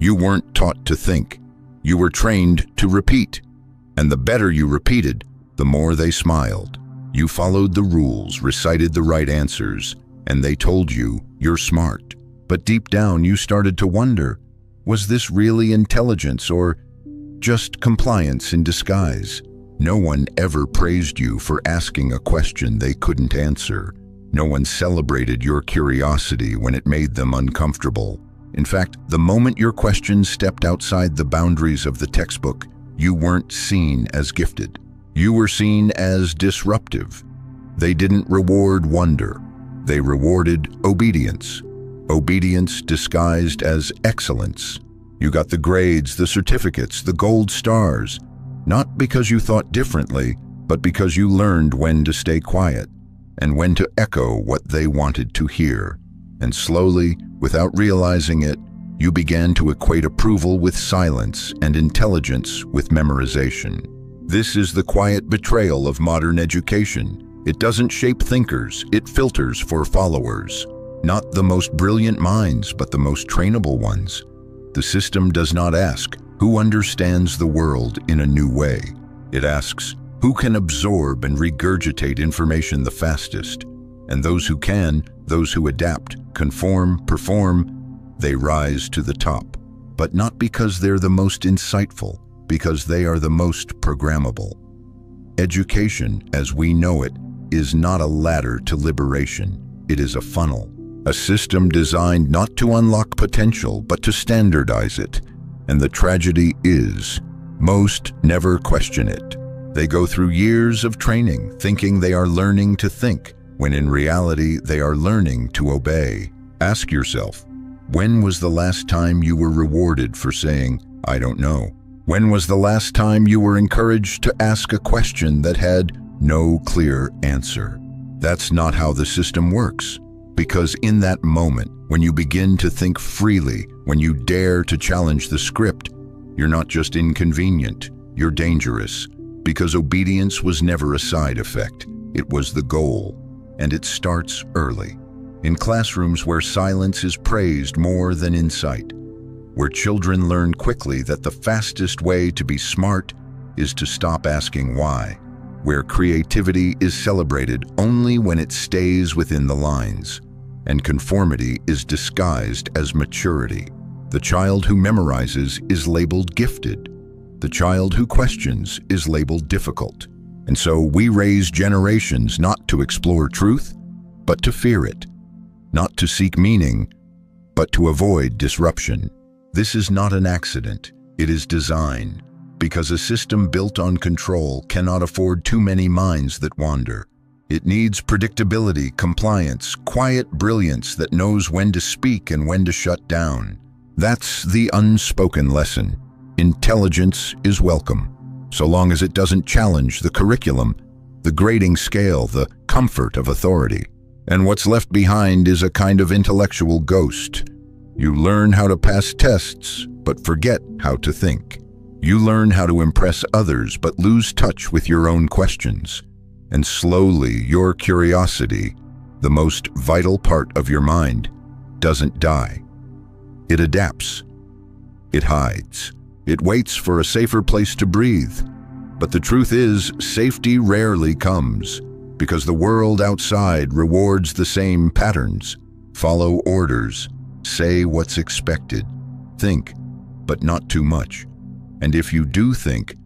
You weren't taught to think. You were trained to repeat. And the better you repeated, the more they smiled. You followed the rules, recited the right answers, and they told you you're smart. But deep down, you started to wonder, was this really intelligence or just compliance in disguise? No one ever praised you for asking a question they couldn't answer. No one celebrated your curiosity when it made them uncomfortable. In fact, the moment your questions stepped outside the boundaries of the textbook, you weren't seen as gifted. You were seen as disruptive. They didn't reward wonder. They rewarded obedience. Obedience disguised as excellence. You got the grades, the certificates, the gold stars, not because you thought differently, but because you learned when to stay quiet and when to echo what they wanted to hear. And slowly, without realizing it, you began to equate approval with silence and intelligence with memorization. This is the quiet betrayal of modern education. It doesn't shape thinkers, it filters for followers. Not the most brilliant minds, but the most trainable ones. The system does not ask, who understands the world in a new way? It asks, who can absorb and regurgitate information the fastest? And those who can, those who adapt, conform, perform, they rise to the top. But not because they're the most insightful, because they are the most programmable. Education, as we know it, is not a ladder to liberation. It is a funnel. A system designed not to unlock potential, but to standardize it. And the tragedy is, most never question it. They go through years of training, thinking they are learning to think, when in reality they are learning to obey. Ask yourself, when was the last time you were rewarded for saying, I don't know? When was the last time you were encouraged to ask a question that had no clear answer? That's not how the system works. Because in that moment, when you begin to think freely, when you dare to challenge the script, you're not just inconvenient, you're dangerous. Because obedience was never a side effect, it was the goal. And it starts early. In classrooms where silence is praised more than insight, where children learn quickly that the fastest way to be smart is to stop asking why, where creativity is celebrated only when it stays within the lines, and conformity is disguised as maturity. The child who memorizes is labeled gifted. The child who questions is labeled difficult. And so we raise generations not to explore truth, but to fear it. Not to seek meaning, but to avoid disruption. This is not an accident. It is design. Because a system built on control cannot afford too many minds that wander. It needs predictability, compliance, quiet brilliance that knows when to speak and when to shut down. That's the unspoken lesson. Intelligence is welcome, so long as it doesn't challenge the curriculum, the grading scale, the comfort of authority. And what's left behind is a kind of intellectual ghost. You learn how to pass tests, but forget how to think. You learn how to impress others, but lose touch with your own questions. And slowly, your curiosity, the most vital part of your mind, doesn't die. It adapts. It hides. It waits for a safer place to breathe. But the truth is, safety rarely comes, because the world outside rewards the same patterns. Follow orders. Say what's expected. Think, but not too much. And if you do think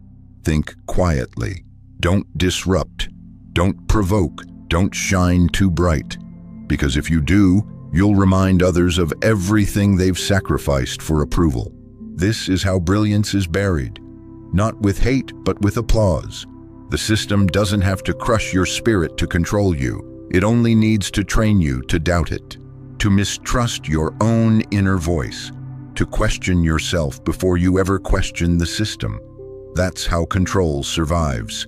quietly. Don't disrupt. Don't provoke. Don't shine too bright. Because if you do, you'll remind others of everything they've sacrificed for approval. This is how brilliance is buried. Not with hate, but with applause. The system doesn't have to crush your spirit to control you. It only needs to train you to doubt it, to mistrust your own inner voice, to question yourself before you ever question the system. That's how control survives.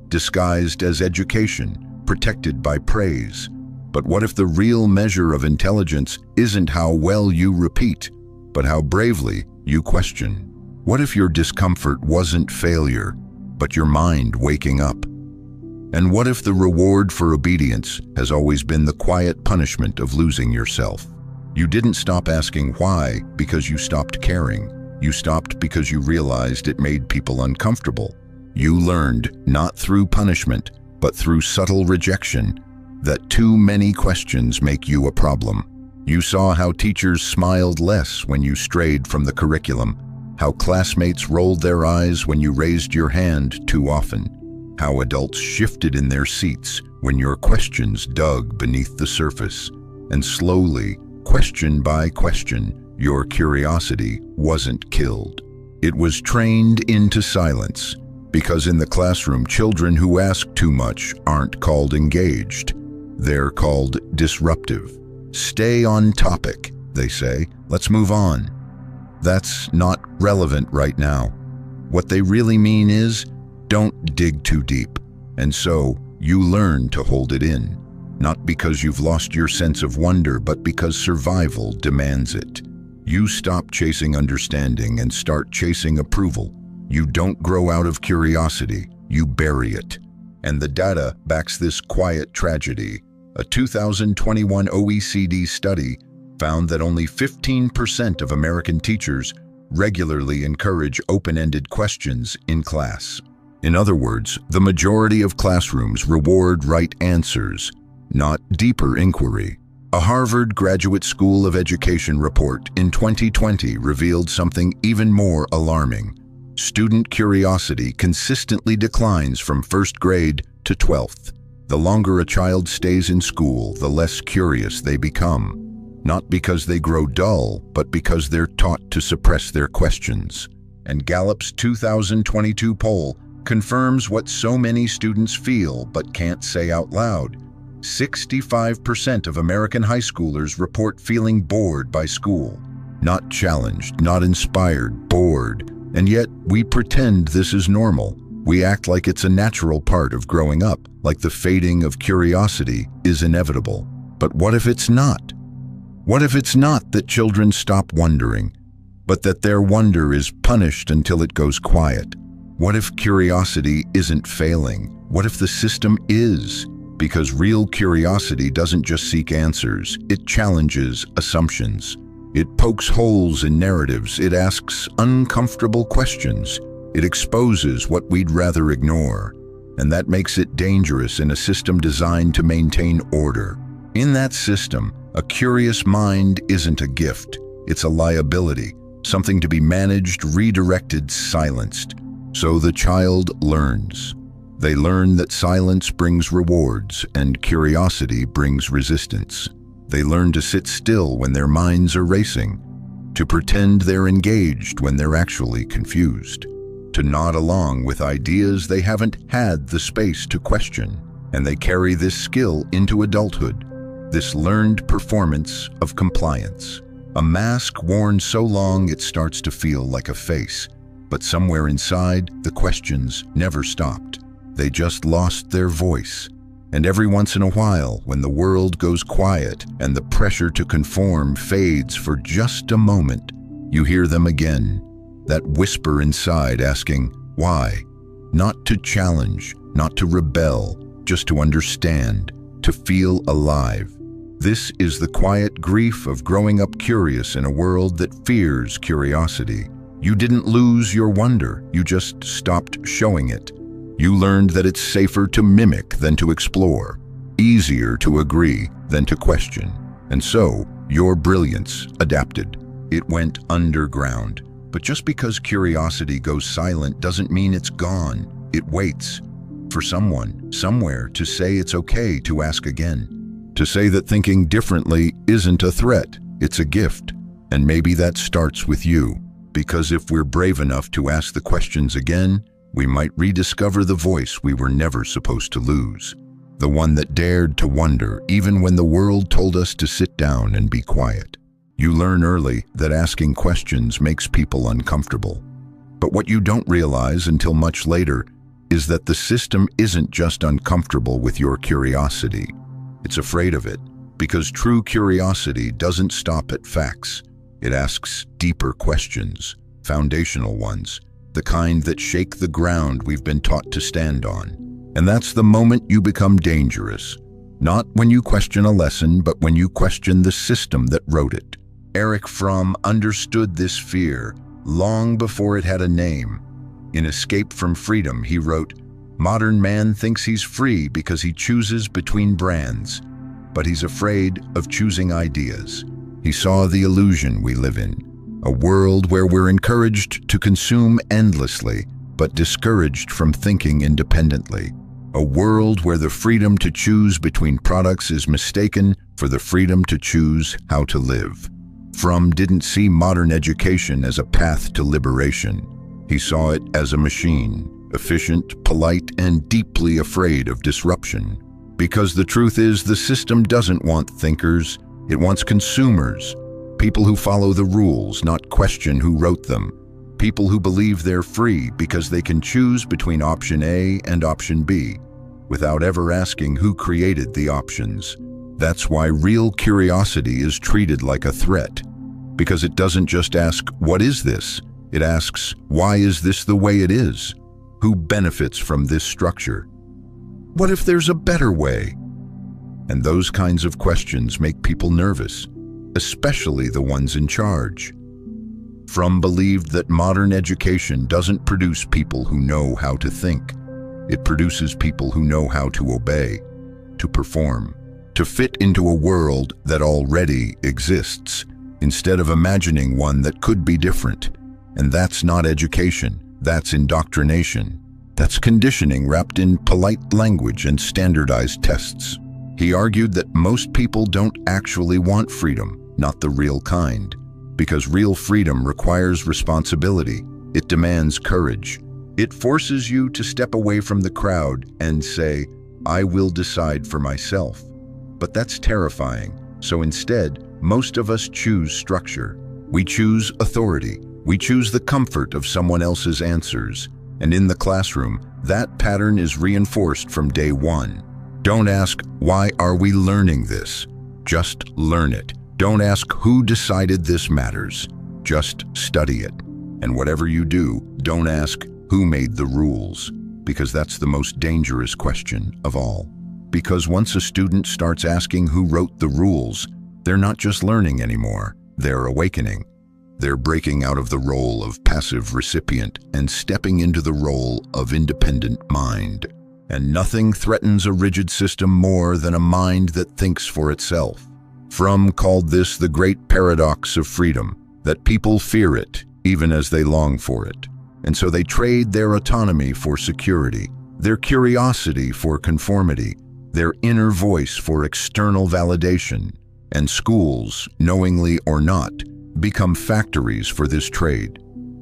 Disguised as education, protected by praise. But what if the real measure of intelligence isn't how well you repeat, but how bravely you question? What if your discomfort wasn't failure, but your mind waking up? And what if the reward for obedience has always been the quiet punishment of losing yourself? You didn't stop asking why because you stopped caring. You stopped because you realized it made people uncomfortable. You learned, not through punishment, but through subtle rejection, that too many questions make you a problem. You saw how teachers smiled less when you strayed from the curriculum, how classmates rolled their eyes when you raised your hand too often, how adults shifted in their seats when your questions dug beneath the surface. And slowly, question by question, your curiosity wasn't killed. It was trained into silence, because in the classroom, children who ask too much aren't called engaged. They're called disruptive. Stay on topic, they say. Let's move on. That's not relevant right now. What they really mean is, don't dig too deep. And so, you learn to hold it in. Not because you've lost your sense of wonder, but because survival demands it. You stop chasing understanding and start chasing approval. You don't grow out of curiosity, you bury it. And the data backs this quiet tragedy. A 2021 OECD study found that only 15% of American teachers regularly encourage open-ended questions in class. In other words, the majority of classrooms reward right answers, not deeper inquiry. A Harvard Graduate School of Education report in 2020 revealed something even more alarming. Student curiosity consistently declines from first grade to 12th. The longer a child stays in school, the less curious they become. Not because they grow dull, but because they're taught to suppress their questions. And Gallup's 2022 poll confirms what so many students feel but can't say out loud. 65% of American high schoolers report feeling bored by school. Not challenged, not inspired, bored. And yet, we pretend this is normal. We act like it's a natural part of growing up, like the fading of curiosity is inevitable. But what if it's not? What if it's not that children stop wondering, but that their wonder is punished until it goes quiet? What if curiosity isn't failing? What if the system is? Because real curiosity doesn't just seek answers, it challenges assumptions. It pokes holes in narratives, it asks uncomfortable questions, it exposes what we'd rather ignore. And that makes it dangerous in a system designed to maintain order. In that system, a curious mind isn't a gift, it's a liability, something to be managed, redirected, silenced. So the child learns. They learn that silence brings rewards and curiosity brings resistance. They learn to sit still when their minds are racing, to pretend they're engaged when they're actually confused, to nod along with ideas they haven't had the space to question. And they carry this skill into adulthood, this learned performance of compliance. A mask worn so long it starts to feel like a face, but somewhere inside, the questions never stopped. They just lost their voice. And every once in a while, when the world goes quiet and the pressure to conform fades for just a moment, you hear them again, that whisper inside asking, why? Not to challenge, not to rebel, just to understand, to feel alive. This is the quiet grief of growing up curious in a world that fears curiosity. You didn't lose your wonder, you just stopped showing it. You learned that it's safer to mimic than to explore, easier to agree than to question. And so, your brilliance adapted. It went underground. But just because curiosity goes silent doesn't mean it's gone. It waits for someone, somewhere, to say it's okay to ask again. To say that thinking differently isn't a threat, it's a gift. And maybe that starts with you. Because if we're brave enough to ask the questions again, we might rediscover the voice we were never supposed to lose. The one that dared to wonder even when the world told us to sit down and be quiet. You learn early that asking questions makes people uncomfortable. But what you don't realize until much later is that the system isn't just uncomfortable with your curiosity. It's afraid of it, because true curiosity doesn't stop at facts. It asks deeper questions, foundational ones, the kind that shake the ground we've been taught to stand on. And that's the moment you become dangerous. Not when you question a lesson, but when you question the system that wrote it. Erich Fromm understood this fear long before it had a name. In Escape from Freedom, he wrote, "Modern man thinks he's free because he chooses between brands, but he's afraid of choosing ideas." He saw the illusion we live in, a world where we're encouraged to consume endlessly, but discouraged from thinking independently. A world where the freedom to choose between products is mistaken for the freedom to choose how to live. Fromm didn't see modern education as a path to liberation. He saw it as a machine, efficient, polite, and deeply afraid of disruption. Because the truth is, the system doesn't want thinkers, it wants consumers. People who follow the rules, not question who wrote them. People who believe they're free because they can choose between option A and option B, without ever asking who created the options. That's why real curiosity is treated like a threat. Because it doesn't just ask, "What is this?" It asks, "Why is this the way it is? Who benefits from this structure? What if there's a better way?" And those kinds of questions make people nervous, especially the ones in charge. Fromm believed that modern education doesn't produce people who know how to think. It produces people who know how to obey, to perform, to fit into a world that already exists, instead of imagining one that could be different. And that's not education, that's indoctrination. That's conditioning wrapped in polite language and standardized tests. He argued that most people don't actually want freedom, not the real kind. Because real freedom requires responsibility. It demands courage. It forces you to step away from the crowd and say, "I will decide for myself." But that's terrifying. So instead, most of us choose structure. We choose authority. We choose the comfort of someone else's answers. And in the classroom, that pattern is reinforced from day one. Don't ask, "Why are we learning this?" Just learn it. Don't ask, "Who decided this matters?" Just study it. And whatever you do, don't ask, "Who made the rules?" Because that's the most dangerous question of all. Because once a student starts asking who wrote the rules, they're not just learning anymore, they're awakening. They're breaking out of the role of passive recipient and stepping into the role of independent mind. And nothing threatens a rigid system more than a mind that thinks for itself. Fromm called this the great paradox of freedom, that people fear it, even as they long for it. And so they trade their autonomy for security, their curiosity for conformity, their inner voice for external validation. And schools, knowingly or not, become factories for this trade.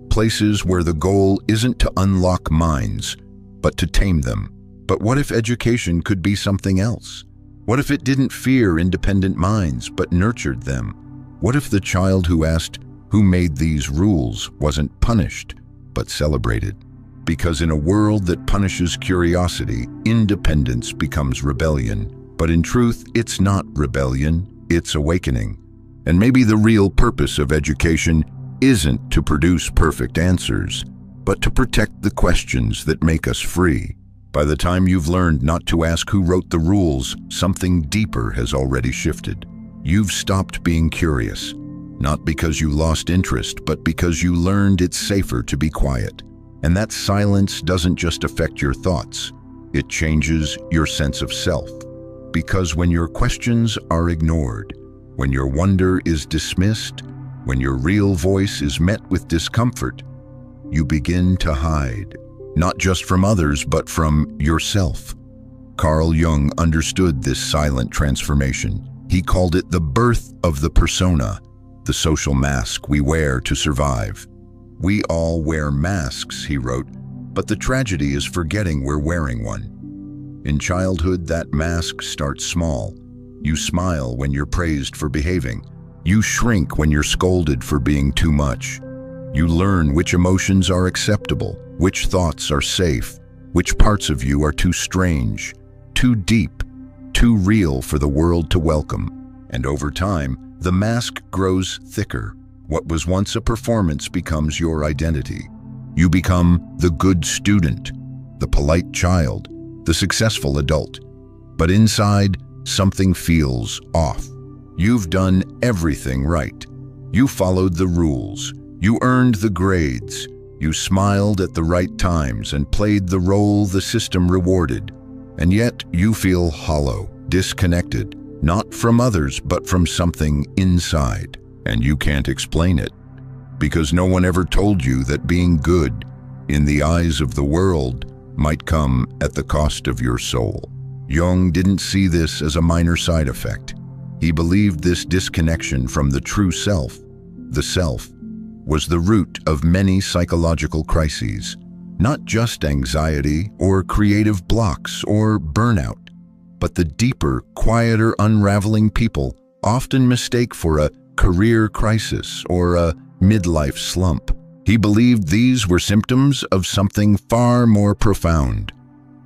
Places where the goal isn't to unlock minds, but to tame them. But what if education could be something else? What if it didn't fear independent minds, but nurtured them? What if the child who asked, "Who made these rules?" wasn't punished, but celebrated? Because in a world that punishes curiosity, independence becomes rebellion. But in truth, it's not rebellion, it's awakening. And maybe the real purpose of education isn't to produce perfect answers, but to protect the questions that make us free. By the time you've learned not to ask who wrote the rules, something deeper has already shifted. You've stopped being curious, not because you lost interest, but because you learned it's safer to be quiet. And that silence doesn't just affect your thoughts, it changes your sense of self. Because when your questions are ignored, when your wonder is dismissed, when your real voice is met with discomfort, you begin to hide. Not just from others, but from yourself. Carl Jung understood this silent transformation. He called it the birth of the persona, the social mask we wear to survive. "We all wear masks," he wrote, "but the tragedy is forgetting we're wearing one." In childhood, that mask starts small. You smile when you're praised for behaving. You shrink when you're scolded for being too much. You learn which emotions are acceptable, which thoughts are safe, which parts of you are too strange, too deep, too real for the world to welcome. And over time, the mask grows thicker. What was once a performance becomes your identity. You become the good student, the polite child, the successful adult. But inside, something feels off. You've done everything right. You followed the rules. You earned the grades. You smiled at the right times and played the role the system rewarded. And yet you feel hollow, disconnected, not from others, but from something inside. And you can't explain it, because no one ever told you that being good, in the eyes of the world, might come at the cost of your soul. Jung didn't see this as a minor side effect. He believed this disconnection from the true self, the self, was the root of many psychological crises, not just anxiety or creative blocks or burnout, but the deeper, quieter unraveling people often mistake for a career crisis or a midlife slump. He believed these were symptoms of something far more profound,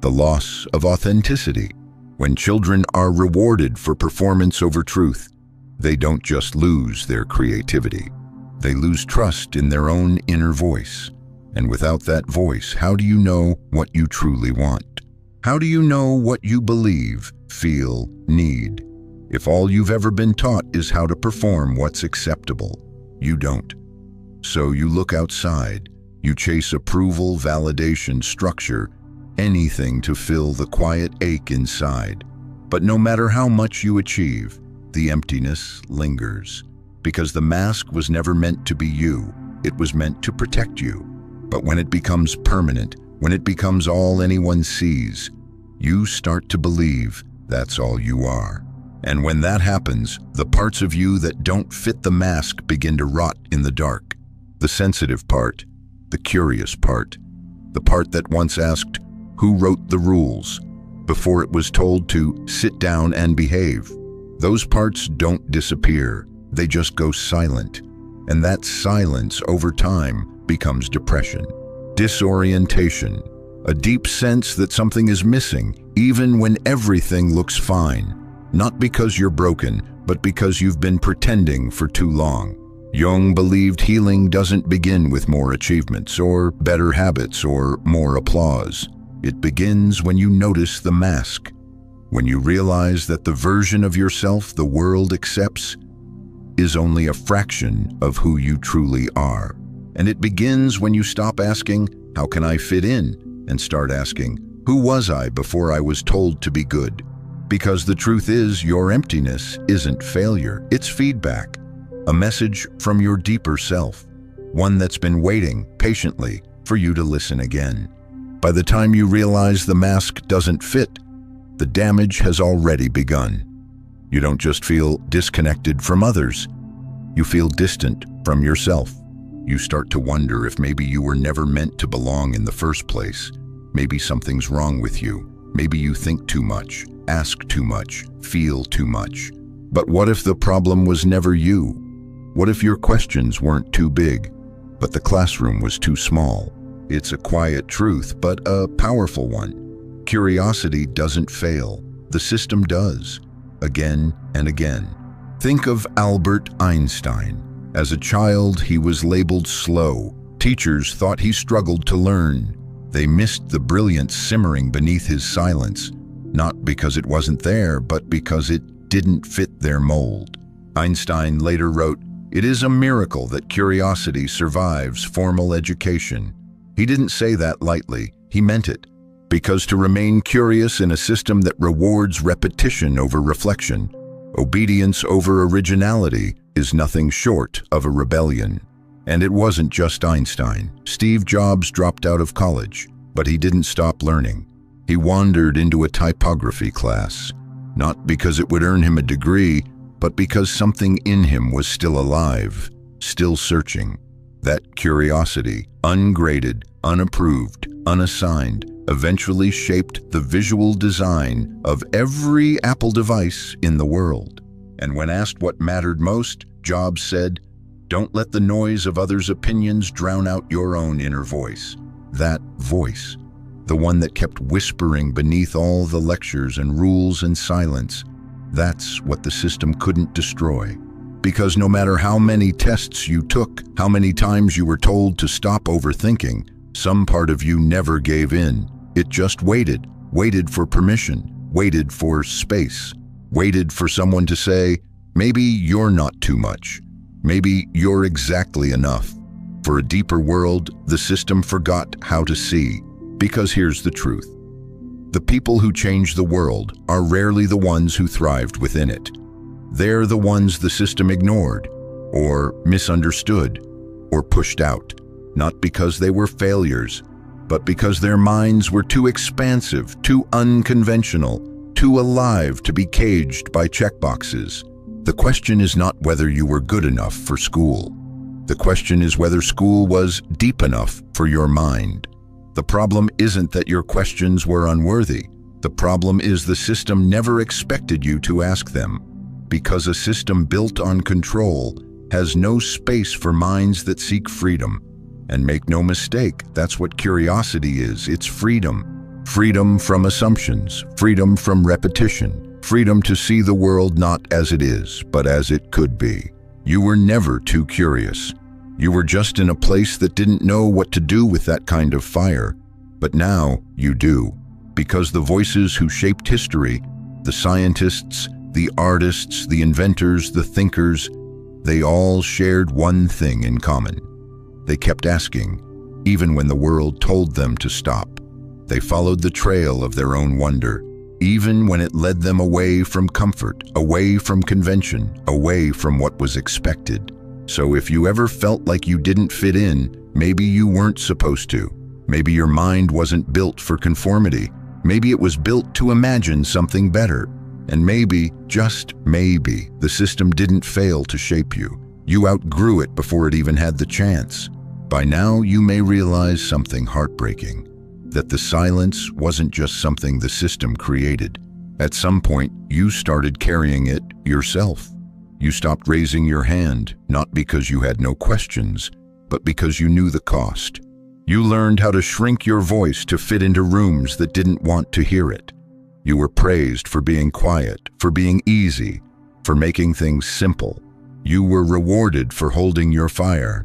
the loss of authenticity. When children are rewarded for performance over truth, they don't just lose their creativity. They lose trust in their own inner voice. And without that voice, how do you know what you truly want? How do you know what you believe, feel, need? If all you've ever been taught is how to perform what's acceptable, you don't. So you look outside, you chase approval, validation, structure, anything to fill the quiet ache inside. But no matter how much you achieve, the emptiness lingers. Because the mask was never meant to be you, it was meant to protect you. But when it becomes permanent, when it becomes all anyone sees, you start to believe that's all you are. And when that happens, the parts of you that don't fit the mask begin to rot in the dark. The sensitive part, the curious part, the part that once asked, who wrote the rules, before it was told to sit down and behave. Those parts don't disappear, they just go silent. And that silence over time becomes depression, disorientation, a deep sense that something is missing, even when everything looks fine. Not because you're broken, but because you've been pretending for too long. Jung believed healing doesn't begin with more achievements or better habits or more applause. It begins when you notice the mask, when you realize that the version of yourself the world accepts is only a fraction of who you truly are. And it begins when you stop asking, how can I fit in? And start asking, who was I before I was told to be good? Because the truth is, your emptiness isn't failure, it's feedback. A message from your deeper self, one that's been waiting patiently for you to listen again. By the time you realize the mask doesn't fit, the damage has already begun. You don't just feel disconnected from others, you feel distant from yourself. You start to wonder if maybe you were never meant to belong in the first place. Maybe something's wrong with you. Maybe you think too much, ask too much, feel too much. But what if the problem was never you? What if your questions weren't too big, but the classroom was too small? It's a quiet truth, but a powerful one. Curiosity doesn't fail. The system does, again and again. Think of Albert Einstein. As a child, he was labeled slow. Teachers thought he struggled to learn. They missed the brilliance simmering beneath his silence, not because it wasn't there, but because it didn't fit their mold. Einstein later wrote, "It is a miracle that curiosity survives formal education." He didn't say that lightly, he meant it. Because to remain curious in a system that rewards repetition over reflection, obedience over originality, is nothing short of a rebellion. And it wasn't just Einstein. Steve Jobs dropped out of college, but he didn't stop learning. He wandered into a typography class, not because it would earn him a degree, but because something in him was still alive, still searching. That curiosity, ungraded, unapproved, unassigned, eventually shaped the visual design of every Apple device in the world. And when asked what mattered most, Jobs said, "Don't let the noise of others' opinions drown out your own inner voice." That voice, the one that kept whispering beneath all the lectures and rules and silence, that's what the system couldn't destroy. Because no matter how many tests you took, how many times you were told to stop overthinking, some part of you never gave in. It just waited for permission, waited for space, waited for someone to say, maybe you're not too much. Maybe you're exactly enough. For a deeper world, the system forgot how to see. Because here's the truth. The people who change the world are rarely the ones who thrived within it. They're the ones the system ignored, or misunderstood, or pushed out, not because they were failures, but because their minds were too expansive, too unconventional, too alive to be caged by checkboxes. The question is not whether you were good enough for school. The question is whether school was deep enough for your mind. The problem isn't that your questions were unworthy. The problem is the system never expected you to ask them, because a system built on control has no space for minds that seek freedom. And make no mistake, that's what curiosity is. It's freedom. Freedom from assumptions, freedom from repetition, freedom to see the world not as it is, but as it could be. You were never too curious. You were just in a place that didn't know what to do with that kind of fire. But now you do, because the voices who shaped history, the scientists, the artists, the inventors, the thinkers, they all shared one thing in common. They kept asking, even when the world told them to stop. They followed the trail of their own wonder, even when it led them away from comfort, away from convention, away from what was expected. So if you ever felt like you didn't fit in, maybe you weren't supposed to. Maybe your mind wasn't built for conformity. Maybe it was built to imagine something better. And maybe, just maybe, the system didn't fail to shape you. You outgrew it before it even had the chance. By now, you may realize something heartbreaking, that the silence wasn't just something the system created. At some point, you started carrying it yourself. You stopped raising your hand, not because you had no questions, but because you knew the cost. You learned how to shrink your voice to fit into rooms that didn't want to hear it. You were praised for being quiet, for being easy, for making things simple. You were rewarded for holding your fire,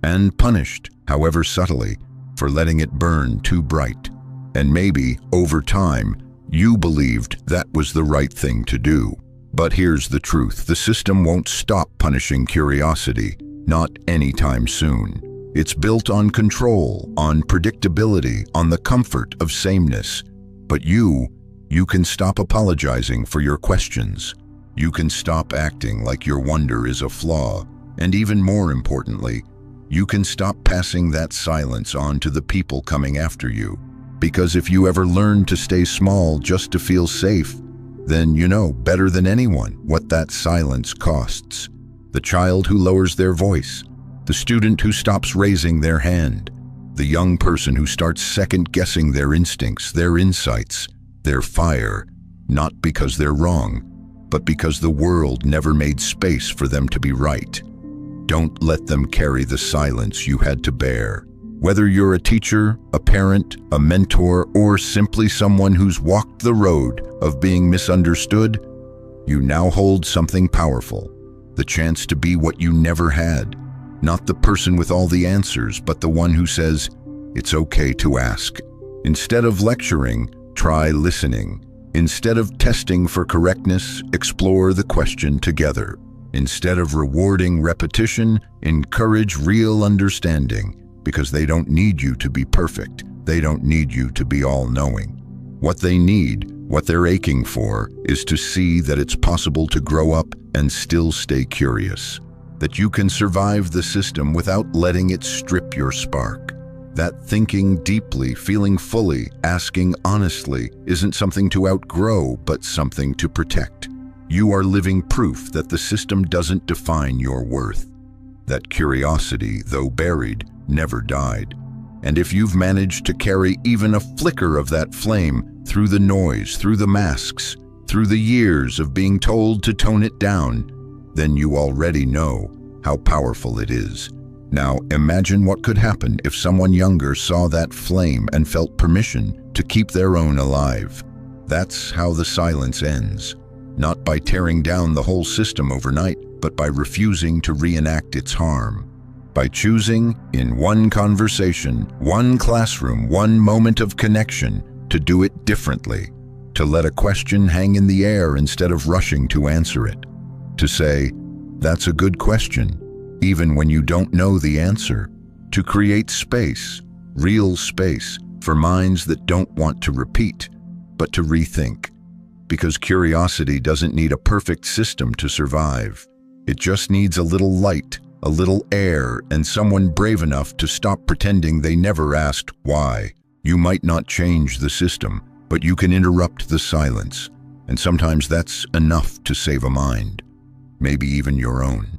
and punished, however subtly, for letting it burn too bright. And maybe, over time, you believed that was the right thing to do. But here's the truth. The system won't stop punishing curiosity, not anytime soon. It's built on control, on predictability, on the comfort of sameness. But you can stop apologizing for your questions. You can stop acting like your wonder is a flaw. And even more importantly, you can stop passing that silence on to the people coming after you. Because if you ever learn to stay small just to feel safe, then you know better than anyone what that silence costs. The child who lowers their voice, the student who stops raising their hand, the young person who starts second-guessing their instincts, their insights, their fire, not because they're wrong, but because the world never made space for them to be right. Don't let them carry the silence you had to bear. Whether you're a teacher, a parent, a mentor, or simply someone who's walked the road of being misunderstood, you now hold something powerful, the chance to be what you never had. Not the person with all the answers, but the one who says, it's okay to ask. Instead of lecturing, try listening. Instead of testing for correctness, explore the question together. Instead of rewarding repetition, encourage real understanding, because they don't need you to be perfect. They don't need you to be all-knowing. What they need, what they're aching for, is to see that it's possible to grow up and still stay curious. That you can survive the system without letting it strip your spark. That thinking deeply, feeling fully, asking honestly isn't something to outgrow, but something to protect. You are living proof that the system doesn't define your worth. That curiosity, though buried, never died. And if you've managed to carry even a flicker of that flame through the noise, through the masks, through the years of being told to tone it down, then you already know how powerful it is. Now imagine what could happen if someone younger saw that flame and felt permission to keep their own alive. That's how the silence ends. Not by tearing down the whole system overnight, but by refusing to reenact its harm. By choosing, in one conversation, one classroom, one moment of connection, to do it differently. To let a question hang in the air instead of rushing to answer it. To say, that's a good question, even when you don't know the answer. to create space, real space, for minds that don't want to repeat, but to rethink. Because curiosity doesn't need a perfect system to survive. It just needs a little light, a little air, and someone brave enough to stop pretending they never asked why. You might not change the system, but you can interrupt the silence. And sometimes that's enough to save a mind, maybe even your own.